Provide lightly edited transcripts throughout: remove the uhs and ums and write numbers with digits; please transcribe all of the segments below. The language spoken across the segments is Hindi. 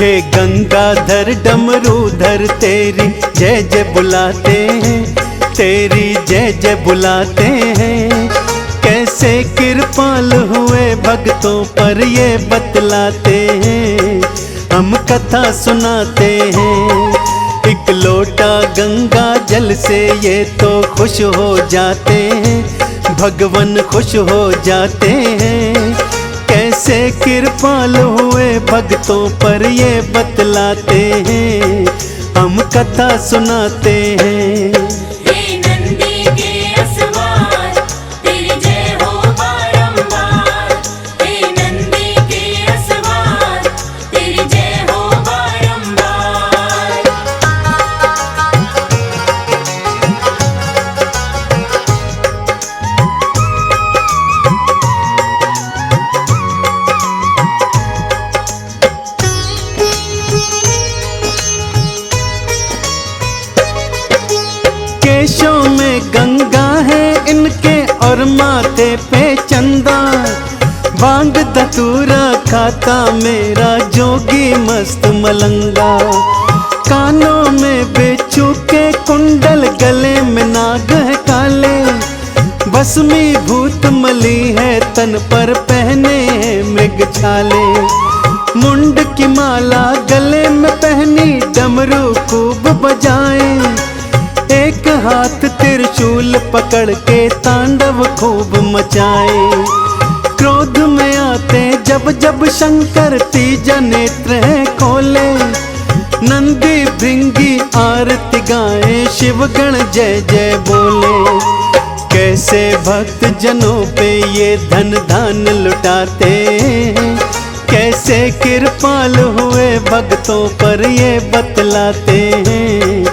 हे गंगाधर डमरूधर तेरी जय जय बुलाते हैं, तेरी जय जय बुलाते हैं। कैसे कृपाल हुए भक्तों पर ये बतलाते हैं, हम कथा सुनाते हैं। एक लोटा गंगा जल से ये तो खुश हो जाते हैं, भगवान खुश हो जाते हैं। कैसे कृपाल हुए भक्तों पर ये बतलाते हैं, हम कथा सुनाते हैं। केशों में गंगा है इनके और माथे पे चंदा, भांग धतूरा खाता मेरा जोगी मस्त मलंगा। कानों में बिच्छू के कुंडल, गले में नाग है काले, भस्मी भूत मली है तन पर पहने हैं मृग छाले। मुंड की माला गले में पहनी, डमरू खूब बजाए, एक हाथ त्रिशूल पकड़ के तांडव खूब मचाए। क्रोध में आते जब जब शंकर, तीजा नेत्र है खोले, नंदी भृंगी आरती गाए, शिवगण जय जय बोले। कैसे भक्त जनों पे ये धन दान लुटाते हैं, कैसे कृपाल हुए भक्तों पर ये बतलाते हैं,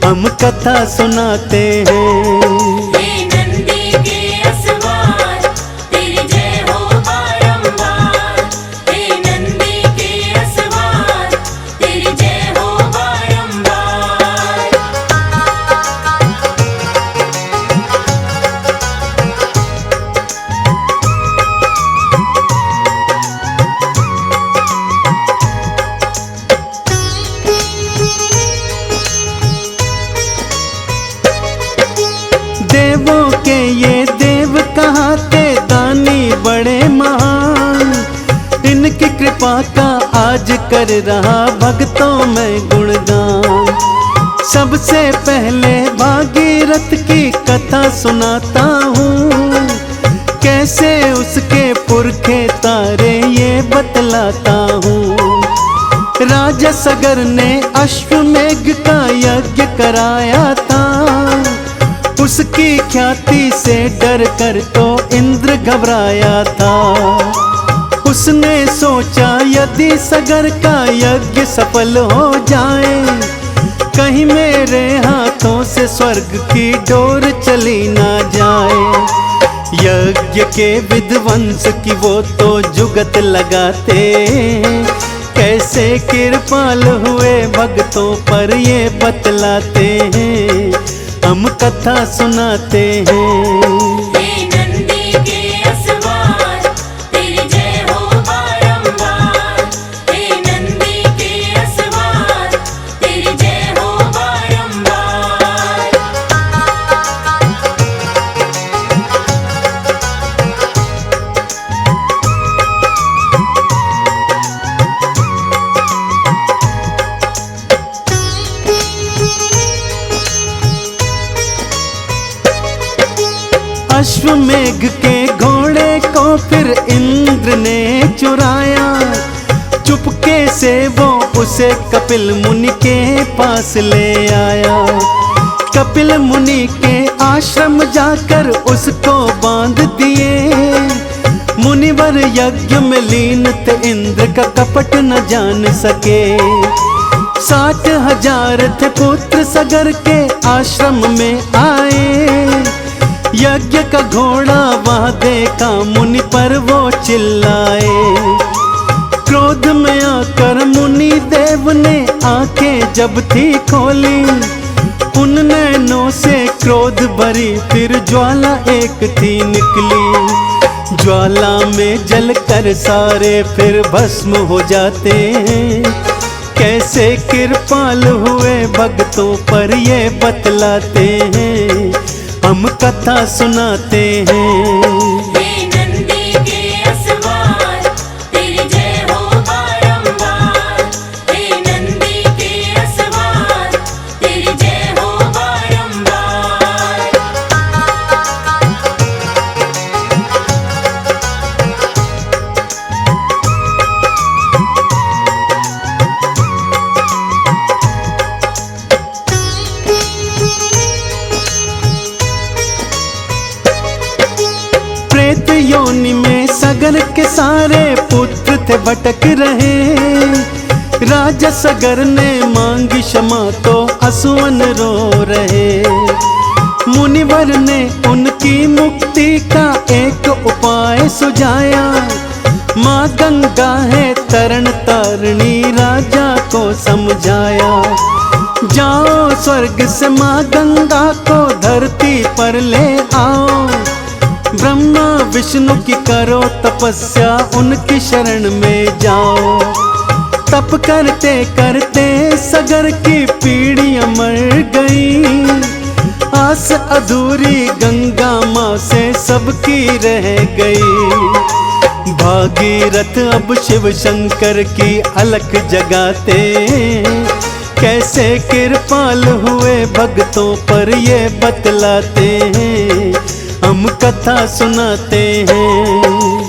हम कथा सुनाते हैं। देवों के ये देव कहाते, दानी बड़े महान, इनकी कृपा का आज कर रहा भक्तों में गुणगान। सबसे पहले भागीरथ की कथा सुनाता हूँ, कैसे उसके पुरखे तारे ये बतलाता हूँ। राजा सगर ने अश्वमेघ का यज्ञ कराया था, उसकी ख्याति से डर कर तो इंद्र घबराया था। उसने सोचा यदि सगर का यज्ञ सफल हो जाए, कहीं मेरे हाथों से स्वर्ग की डोर चली ना जाए। यज्ञ के विध्वंस की वो तो जुगत लगाते, कैसे कृपाल हुए भक्तों पर ये बतलाते हैं, हम कथा सुनाते हैं। अश्वमेघ के घोड़े को फिर इंद्र ने चुराया, चुपके से वो उसे कपिल मुनि के पास ले आया। कपिल मुनि के आश्रम जाकर उसको बांध दिए, मुनिवर यज्ञ में लीन थे, इंद्र का कपट न जान सके। 60,000 थे पुत्र सगर के आश्रम में आए, यज्ञ का घोड़ा वहाँ देखा मुनि पर वो चिल्लाए। क्रोध में आकर मुनि देव ने आंखें जब थी खोली, उन नैनों से क्रोध भरी फिर ज्वाला एक थी निकली। ज्वाला में जलकर सारे फिर भस्म हो जाते हैं, कैसे कृपाल हुए भक्तों पर ये बतलाते हैं, हम कथा सुनाते हैं। प्रेत योनि में सगर के सारे पुत्र थे भटक रहे, राजा सगर ने मांगी क्षमा तो असुवन रो रहे। मुनिवर ने उनकी मुक्ति का एक उपाय सुझाया, माँ गंगा है तरण तारिणी राजा को समझाया। जाओ स्वर्ग से माँ गंगा को धरती पर ले आओ, ब्रह्मा विष्णु की करो तपस्या उनकी शरण में जाओ। तप करते करते सगर की पीढ़ियां मर गई, आस अधूरी गंगा माँ से सबकी रह गई। भागीरथ अब शिव शंकर की अलख जगाते, कैसे कृपाल हुए भक्तों पर ये बतलाते हैं, हम कथा सुनाते हैं।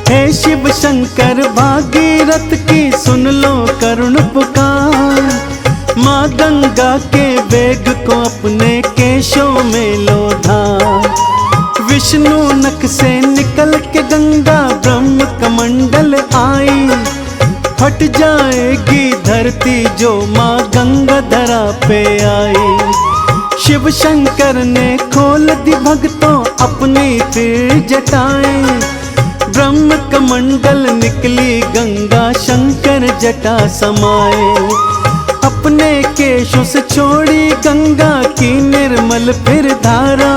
हे शिव शंकर भागीरथ की सुन लो करुण पुकार, माँ गंगा के वेग को अपने केशों में लो धार। विष्णु नक से निकल के गंगा ब्रह्म कमंडल आई, फट जाएगी धरती जो माँ गंगा धरा पे आई। शिव शंकर ने खोल दी भक्तों अपनी फिर जटाएं, ब्रह्म कमंडल निकली गंगा शंकर जटा समाए। अपने केशों से छोड़ी गंगा की निर्मल फिर धारा,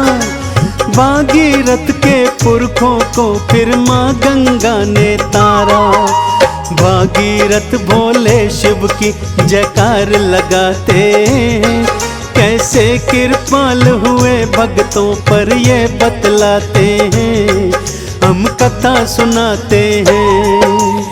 भागीरथ के पुरखों को फिर माँ गंगा ने तारा। भागीरथ भोले शिव की जयकार लगाते, कैसे कृपाल हुए भक्तों पर ये बतलाते हैं, हम कथा सुनाते हैं।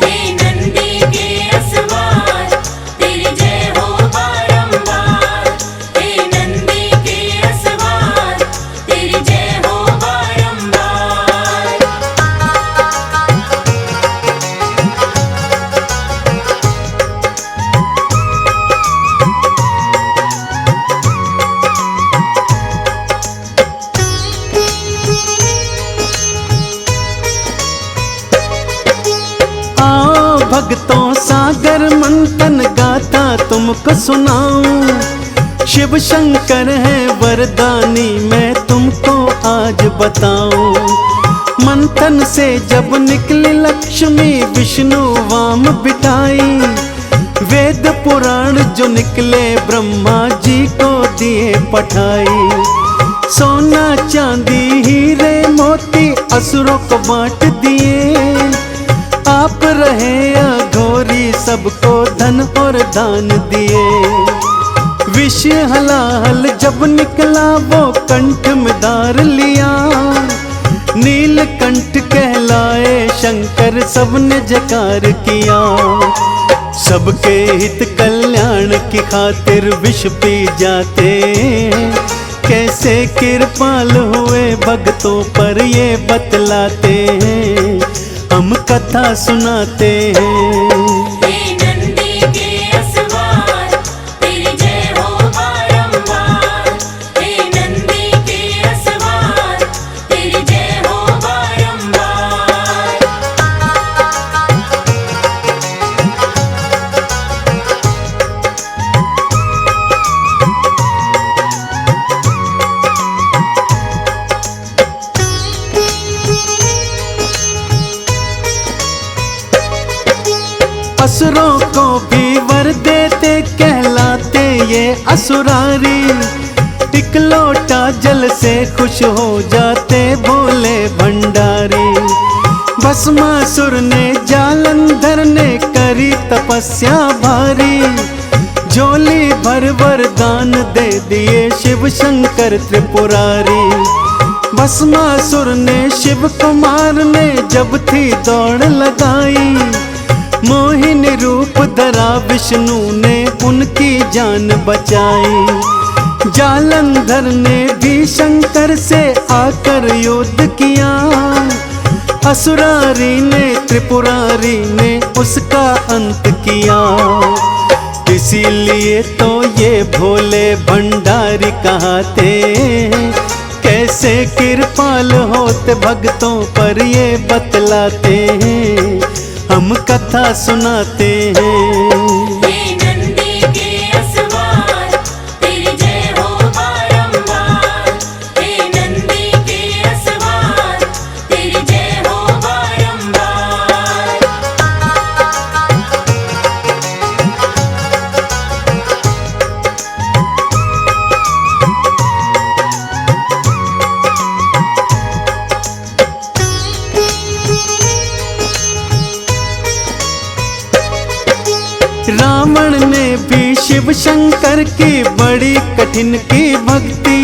भक्तों सागर मंथन गाथा तुमको सुनाऊं, शिव शंकर है वरदानी मैं तुमको आज बताऊं। मंथन से जब निकली लक्ष्मी विष्णु वाम बिठाई, वेद पुराण जो निकले ब्रह्मा जी को दिए पठाई। सोना चांदी हीरे मोती असुरों को बांट दिए, आप रहे अघोरी सबको धन और दान दिए। विष हलाहल जब निकला वो कंठ में धार लिया, नीलकंठ कहलाए शंकर सबने जयकार किया। सबके हित कल्याण की खातिर विष पी जाते, कैसे कृपाल हुए भक्तों पर ये बतलाते हैं, हम कथा सुनाते हैं। असुरों को भी वर देते, कहलाते ये असुरारी। एक लोटा जल से खुश हो जाते भोले भंडारी। भस्मासुर ने जालंधर ने करी तपस्या भारी, झोली भर वरदान दे दिए शिव शंकर त्रिपुरारी। भस्मासुर ने शिव कुमार ने जब थी दौड़ लगाई, मोहिनी रूप धरा विष्णु ने उनकी जान बचाई। जालंधर ने भी शंकर से आकर युद्ध किया, असुरारी ने त्रिपुरारी ने उसका अंत किया। इसीलिए तो ये भोले भंडारी कहते, कैसे कृपाल होते भक्तों पर ये बतलाते हैं, हम कथा सुनाते हैं। रावण ने भी शिव शंकर की बड़ी कठिन की भक्ति,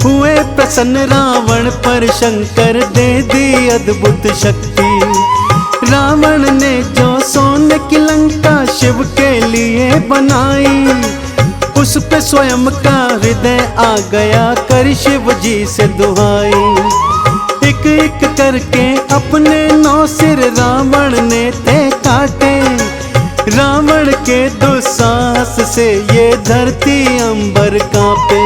हुए प्रसन्न रावण पर शंकर दे दी अद्भुत शक्ति। रावण ने जो सोने की लंका शिव के लिए बनाई, उस पे स्वयं का हृदय आ गया कर शिव जी से दुहाई। एक एक करके अपने 9 सिर रावण ने थे काटे, रावण के दुस्साहस से ये धरती अंबर कांपे।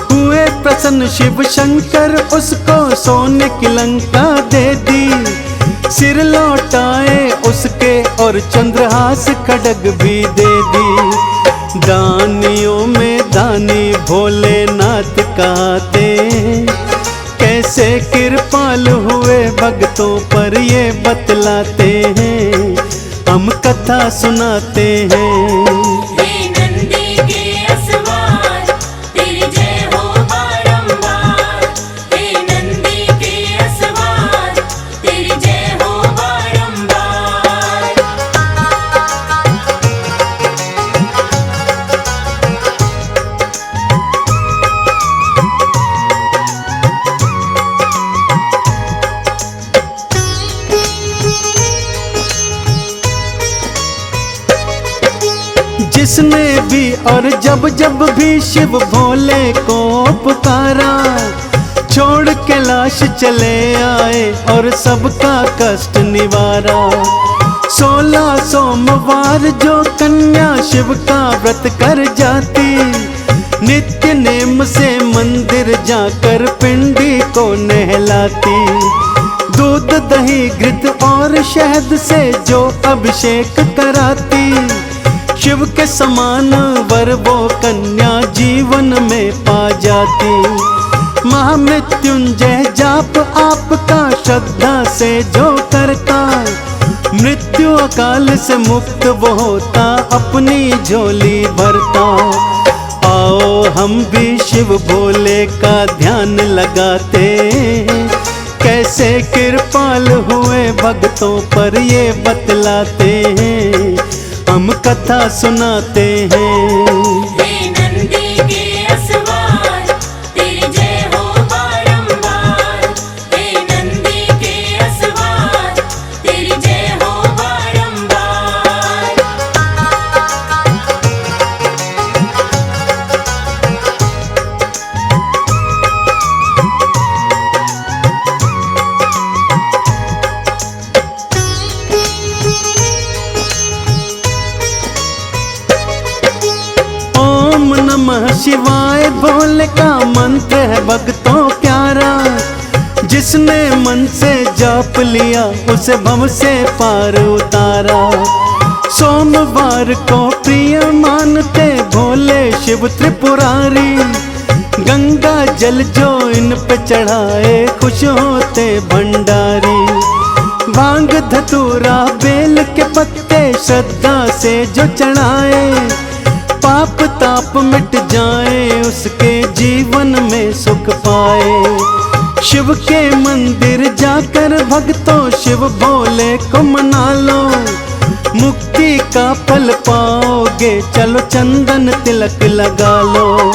हुए प्रसन्न शिव शंकर उसको सोने की लंका दे दी, सिर लौटाए उसके और चंद्रहास खड्ग भी दे दी। दानियों में दानी भोलेनाथ कहते, कैसे कृपाल हुए भक्तों पर ये बतलाते हैं, हम कथा सुनाते हैं। जिसने भी और जब जब भी शिव भोले को पुकारा, छोड़ के लाश चले आए और सबका कष्ट निवारा। 16 सोमवार जो कन्या शिव का व्रत कर जाती, नित्य नेम से मंदिर जाकर पिंडी को नहलाती। दूध दही घृत और शहद से जो अभिषेक कराती, शिव के समान वर वो कन्या जीवन में पा जाती। महामृत्युंजय जाप आपका श्रद्धा से जो करता, मृत्यु अकाल से मुक्त वो होता अपनी झोली भरता। आओ हम भी शिव भोले का ध्यान लगाते, कैसे कृपाल हुए भक्तों पर ये बतलाते हैं, हम कथा सुनाते हैं। नमः शिवाय भोले का मंत्र है भक्तों प्यारा, जिसने मन से जाप लिया उसे भव से पार उतारा। सोमवार को प्रिय मानते भोले शिव त्रिपुरारी, गंगा जल जो इन पे चढ़ाए खुश होते भंडारी। भांग धतूरा बेल के पत्ते श्रद्धा से जो चढ़ाए, पाप ताप मिट जाए, उसके जीवन में सुख पाए। शिव के मंदिर जाकर भक्तों शिव भोले को मना लो, मुक्ति का फल पाओगे, चलो चंदन तिलक लगा लो।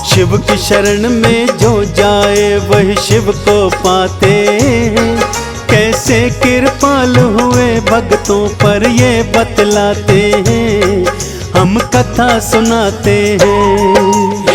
शिव की शरण में जो जाए वही शिव को पाते हैं, कैसे कृपाल हुए भक्तों पर ये बतलाते हैं, हम कथा सुनाते हैं।